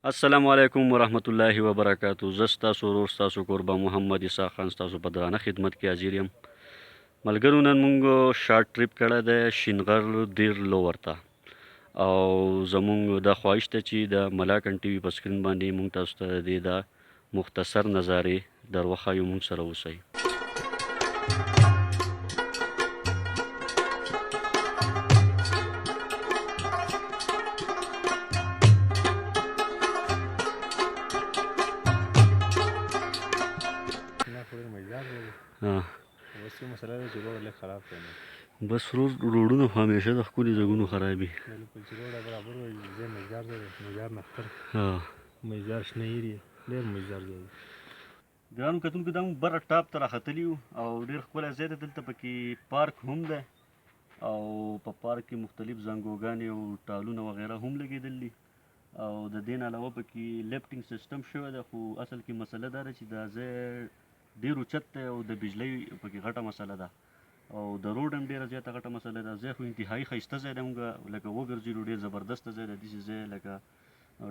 السلام علیکم ورحمت الله وبرکاتو. زه ستاسو ورور ستاسو کوربه محمد اسحاق خان ستاسو په درانه خدمت کې حاضر یم. ملګرو نن موږ شارټ ټریپ کړی دی شینغر دیر لوور ته او زموږ دا خواهش ده چې د ملاکنډ ټي وي په سکرین باندې موږ تاسو ته د دې دا مختصر نظارې در وښایو. موږ سره اوسئ. بس روډونه خو همیشه د ښکلي ځایونو خرابي. ګرانو کتونکو دا موږ بره ټاپ ته راختلي یو او ډېر ښکلی ځای دی. دلته پکې پارک هم دی او په پارک کې مختلف زنګوګانې او ټالونه وغیره هم لګېدل دي او د دې نه علاوه پکې لفټینګ سیسټم شوی دی. خو اصل کې مسله دا ده چې دا ځای ډېر اوچت دی او د بجلۍ پکې غټه مسله ده او د روډ هم ډېره زیاته غټه مسله ده. ځای خو انتهایي ښایسته ځای دی. موږ لکه وګرځېدو ډېر زبردسته ځای دی. داسې ځای لکه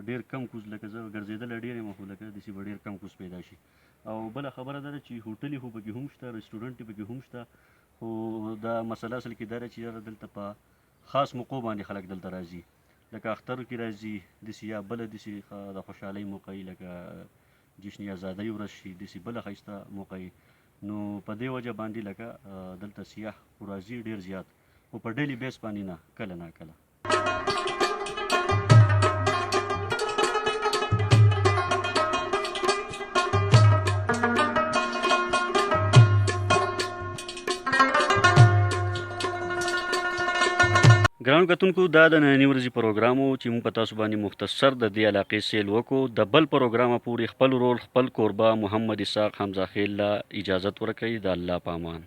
ډېر کم کوز لکه زه ګرځېدلی ډېر یم خو لکه داسې به ډېر کم کوز پیدا شي. او بله خبره دا ده چې هوټلې خو پکې هم شته، رسټورنټ پکې هم شته. خو دا مسله اصل کې دا ده چې یاره دلته په خاص موقعو باندې خلک دلته راځي، لکه اخترو کې راځي داسې، یا بله داسې د خوشحالۍ موقع وي لکه جشن ازادۍ ورځ شي، داسې بله ښایسته موقع وي. نو په دې وجه باندې لکه دلته سیاح خو راځي ډېر زیات، خو په ډیلي بیس باندې نه، کله نه کله. ګرانو کتونکو دا د نننۍ ورځې پروګرام و چې موږ په تاسو باندې مختصر د دې علاقې سیل وکړو. د بل پروګرامه پورې خپل ورور خپل کوربه محمد اسحاق حمزه خیل له اجازت ورکوي. د الله په امان.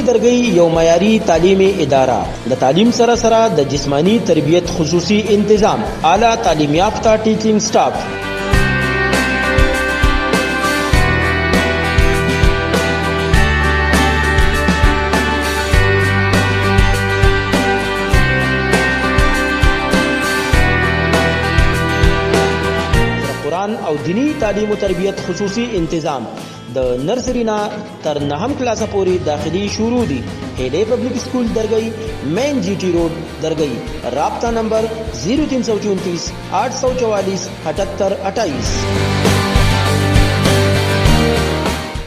درگئی یو معیاری تعلیمی ادارہ د تعلیم سره سره د جسمانی تربیت خصوصی انتظام، اعلیٰ تعلیم یافتہ ٹیچنگ سٹاف. قرآن او دینی تعلیم و تربیت خصوصی انتظام د نرسری نا تر نهم کلاس پوری داخلی شروع دی. هیلے پبلک اسکول درگئی، مین جی ٹی روڈ درگئی. رابطہ نمبر 0334 844 78 28.